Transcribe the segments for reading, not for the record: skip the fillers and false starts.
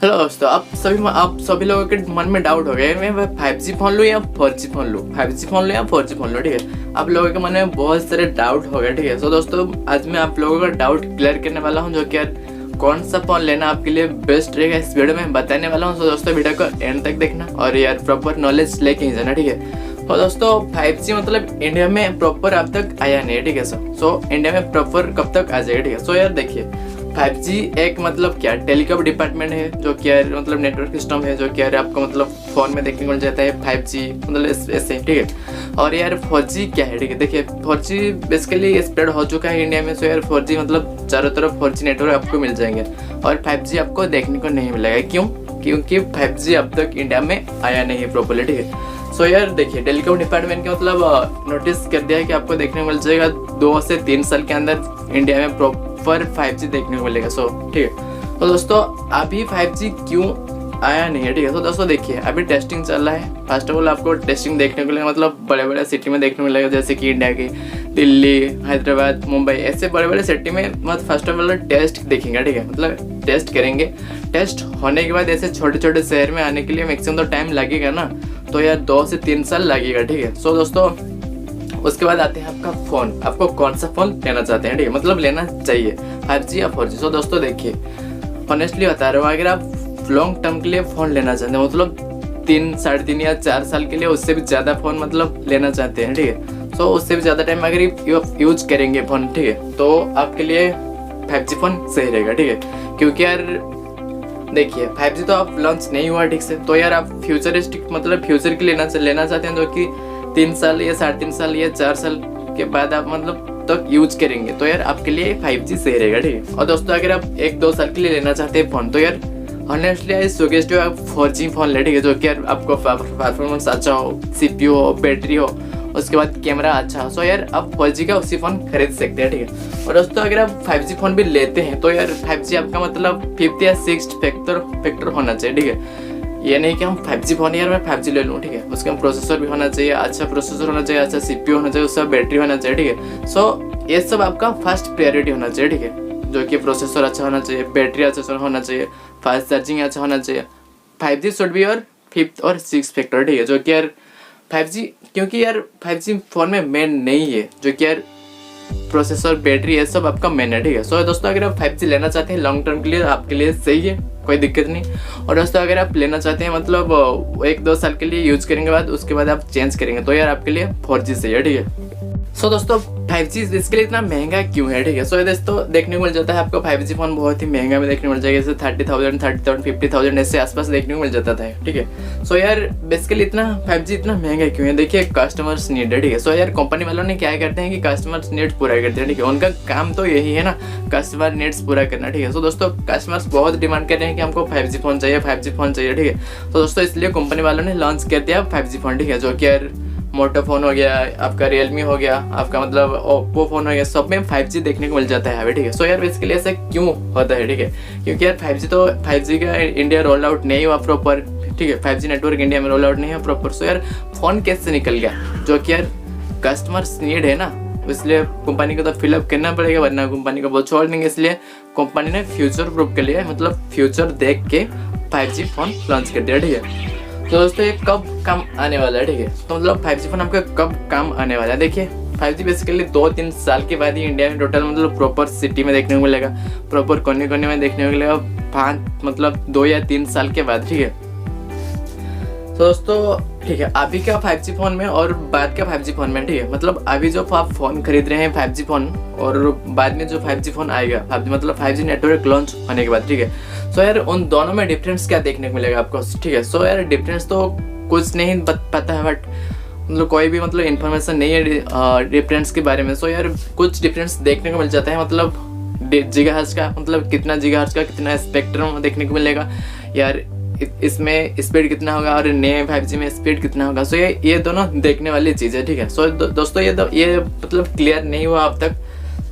Hello दोस्तों, आप सभी लोगों के मन में डाउट हो गया मैं 5G फोन लूँ या 4G फोन लूँ, 5G फोन लूँ या 4G फोन लूँ। ठीक है, आप लोगों के मन में बहुत सारे डाउट हो गए। ठीक है, सो दोस्तों आज मैं आप लोगों का डाउट क्लियर करने वाला हूँ, जो कि यार कौन सा फोन लेना आपके लिए बेस्ट रहेगा इस वीडियो में बताने वाला हूँ। सो दोस्तों वीडियो को एंड तक देखना और यार प्रॉपर नॉलेज लेके ही जाना। ठीक है, तो दोस्तों 5G मतलब इंडिया में प्रॉपर अब तक आया नहीं है। ठीक है सो इंडिया में प्रॉपर कब तक आ जाएगा। ठीक है, सो यार देखिए 5G एक मतलब क्या टेलीकॉम डिपार्टमेंट है, जो कि यार मतलब नेटवर्क सिस्टम है, जो कि यार आपको मतलब फोन में देखने को मिल जाता है 5G मतलब ऐसे। ठीक है, और यार 4G क्या है। ठीक है, देखिए 4G बेसिकली स्प्रेड हो चुका है इंडिया में। सो यार 4G मतलब चारों तरफ 4G नेटवर्क आपको मिल जाएंगे और 5G आपको देखने को नहीं मिलेगा। क्यों? क्योंकि 5G अब तक इंडिया में आया नहीं है प्रॉपर्ली। ठीक है, सो यार देखिए टेलीकॉम डिपार्टमेंट के मतलब नोटिस कर दिया है कि आपको देखने को मिल जाएगा 2 से 3 साल के अंदर इंडिया में प्रॉपर 5G देखने को मिलेगा। सो ठीक है, तो दोस्तों अभी 5G क्यों आया नहीं है। ठीक है, तो दोस्तों देखिए अभी टेस्टिंग चल रहा है। फर्स्ट ऑफ ऑल आपको टेस्टिंग देखने को मिलेगा मतलब बड़े बड़े सिटी में देखने को मिलेगा, जैसे कि इंडिया की दिल्ली, हैदराबाद, मुंबई ऐसे बड़े बड़े सिटी में मतलब फर्स्ट ऑफ ऑल टेस्ट देखेंगे। ठीक है, मतलब टेस्ट करेंगे। टेस्ट होने के बाद ऐसे छोटे छोटे शहर में आने के लिए मैक्सिमम तो टाइम लगेगा ना, तो यार 2 से 3 साल लगेगा। ठीक है, सो दोस्तों उसके बाद आते हैं आपका फोन, आपको कौन सा फोन लेना चाहते हैं। ठीक है, मतलब लेना चाहिए 5G या 4G। सो दोस्तों देखिए ऑनेस्टली बता रहा हूँ, अगर आप लॉन्ग टर्म के लिए फोन लेना चाहते हैं मतलब 3, 3.5 या 4 साल के लिए, उससे भी ज़्यादा फोन मतलब लेना चाहते हैं। ठीक है, सो उससे भी ज़्यादा टाइम अगर यूज करेंगे फोन, ठीक है, तो आपके लिए 5G फोन सही रहेगा। ठीक है, क्योंकि यार देखिए 5G तो आप लॉन्च नहीं हुआ ठीक से, तो यार आप फ्यूचरिस्टिक मतलब फ्यूचर के लेना चाहते हैं, जो कि 3 साल या 3.5 साल या 4 साल के बाद आप मतलब तक यूज करेंगे, तो यार आपके लिए 5G सही रहेगा। ठीक है, और दोस्तों अगर आप 1-2 साल के लिए लेना चाहते हैं फोन, तो यार ऑनेस्टली आई सजेस्ट आप 4G फोन ले। ठीक है, जो कि यार आपको परफॉर्मेंस अच्छा हो, CPU हो, बैटरी हो, उसके बाद कैमरा अच्छा हो। सो यार आप 4G का उसी फोन खरीद सकते हैं। ठीक है, और दोस्तों अगर आप 5G फोन भी लेते हैं, तो यार 5G आपका मतलब 5th या 6th फैक्टर होना चाहिए। ठीक है, ये नहीं कि हम 5G फोन यार मैं 5G ले लूँ। ठीक है, उसका प्रोसेसर भी होना चाहिए, अच्छा प्रोसेसर होना चाहिए, अच्छा CPU होना चाहिए, उसका बैटरी होना चाहिए। ठीक है, सो ये सब आपका फर्स्ट प्रायोरिटी होना चाहिए। ठीक है, जो कि प्रोसेसर अच्छा होना चाहिए, बैटरी अच्छा होना चाहिए, फास्ट चार्जिंग अच्छा होना चाहिए। 5G शुड बी और 5th और 6th फैक्टर। ठीक है, जो कि यार 5G क्योंकि यार 5G फोन में मेन नहीं है, जो कि यार प्रोसेसर बैटरी ये सब आपका मेन है। ठीक है, सो दोस्तों अगर आप 5G लेना चाहते हैं लॉन्ग टर्म के लिए, आपके लिए सही है, कोई दिक्कत नहीं। और दोस्तों अगर आप लेना चाहते हैं मतलब 1-2 साल के लिए यूज करेंगे बाद उसके बाद आप चेंज करेंगे, तो यार आपके लिए 4G सही है। ठीक है, सो दोस्तों 5G इसके लिए इतना महंगा क्यों है। ठीक है, सो दोस्तों देखने को मिल जाता है आपको 5G फोन बहुत ही महंगा में देखने को मिल जाएगा, जैसे 30,000, 50,000 ऐसे आसपास देखने को मिल जाता था। ठीक है, सो यार बेसिकली 5G इतना महंगा क्यों है, देखिए कस्टमर्स नीड है। ठीक है, सो यार कंपनी वालों ने क्या करते हैं कि कस्टमर्स नीड्स पूरा करते हैं। ठीक है, उनका काम तो यही है ना, कस्टमर नीड्स पूरा करना। ठीक है, सो दोस्तों कस्टमर्स बहुत डिमांड कर रहे हैं कि हमको 5G फोन चाहिए, 5G फोन चाहिए। ठीक है, तो दोस्तों इसलिए कंपनी वालों ने लॉन्च कर दिया 5G फोन। ठीक है, जो कि यार मोटो फोन हो गया, आपका रियलमी हो गया, आपका मतलब ओप्पो फोन हो गया, सब में 5G देखने को मिल जाता है। ठीक है, सो यार बेसिकली ऐसा क्यों होता है। ठीक है, क्योंकि यार 5G का इंडिया रोल आउट नहीं हुआ प्रॉपर। ठीक है, 5G नेटवर्क इंडिया में रोल आउट नहीं हुआ प्रॉपर। सो यार फोन कैसे निकल गया, जो कि यार कस्टमर्स नीड है ना, इसलिए कंपनी को तो फिलअप करना पड़ेगा, वरना कंपनी को बहुत छोड़ देंगे। इसलिए कंपनी ने फ्यूचर प्रूफ के लिए मतलब फ्यूचर देख के 5G फोन लॉन्च कर दिया। ठीक है, तो दोस्तों ये कब काम आने वाला है। ठीक है, तो मतलब 5G फोन आपका कब काम आने वाला है। देखिए 5G बेसिकली 2-3 साल के बाद ही इंडिया में टोटल मतलब प्रॉपर सिटी में देखने को मिलेगा, प्रॉपर कोने कोने में देखने को मिलेगा 2 या 3 साल के बाद। ठीक है, तो दोस्तों ठीक है अभी का 5G फोन में और बाद का 5G फोन में, ठीक है, मतलब अभी जो आप फोन खरीद रहे हैं 5G फोन और बाद में जो 5G फोन आएगा, 5G मतलब 5G नेटवर्क लॉन्च होने के बाद। ठीक है, सो यार उन दोनों में डिफरेंस क्या देखने को मिलेगा आपको। ठीक है, सो यार डिफरेंस तो कुछ नहीं पता है, बट मतलब कोई भी मतलब इन्फॉर्मेशन नहीं है डिफरेंस के बारे में। सो यार कुछ डिफरेंस देखने को मिल जाता है, मतलब गीगाहर्ट्ज का मतलब कितना गीगाहर्ट्ज का कितना स्पेक्ट्रम देखने को मिलेगा, यार इसमें स्पीड कितना होगा और नए 5G में स्पीड कितना होगा। सो ये दोनों देखने वाली चीज़ है। ठीक है, सो दोस्तों ये मतलब क्लियर नहीं हुआ अब तक,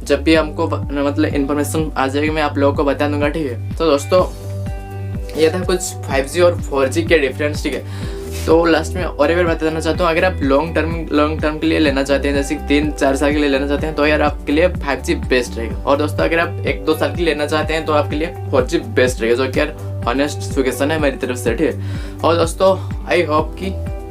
जब भी हमको मतलब इन्फॉर्मेशन आ जाएगी मैं आप लोगों को बता दूंगा। ठीक है, तो दोस्तों ये था कुछ 5G और 4G के डिफरेंस। ठीक है, तो लास्ट में और एक बार बता देना चाहता हूँ, अगर आप लॉन्ग टर्म के लिए लेना चाहते हैं, जैसे 3-4 साल के लिए लेना चाहते हैं, तो यार आपके लिए 5G बेस्ट रहेगा। और दोस्तों अगर आप 1-2 साल के लिए लेना चाहते हैं तो आपके लिए 4G बेस्ट रहेगा, जो कि यार ऑनेस्ट सजेशन है मेरी तरफ से, ठीक है। और दोस्तों आई होप कि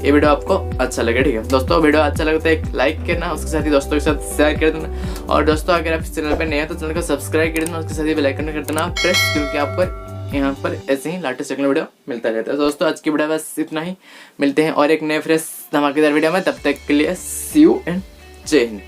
ये वीडियो आपको अच्छा लगे, ठीक है। दोस्तों वीडियो अच्छा लगे तो एक लाइक करना, उसके साथ ही दोस्तों के साथ शेयर कर देना। और दोस्तों अगर आप इस चैनल पर नए हैं तो चैनल को सब्सक्राइब कर देना, उसके साथ ही बेल आइकन कर देना प्रेस, क्योंकि आपको यहाँ पर ऐसे ही लेटेस्ट टेक्निकल वीडियो मिलता रहता है। दोस्तों आज की वीडियो बस इतना ही, मिलते हैं और एक नए फ्रेश धमाकेदार वीडियो में, तब तक के लिए सी यू एंड जय हिंद।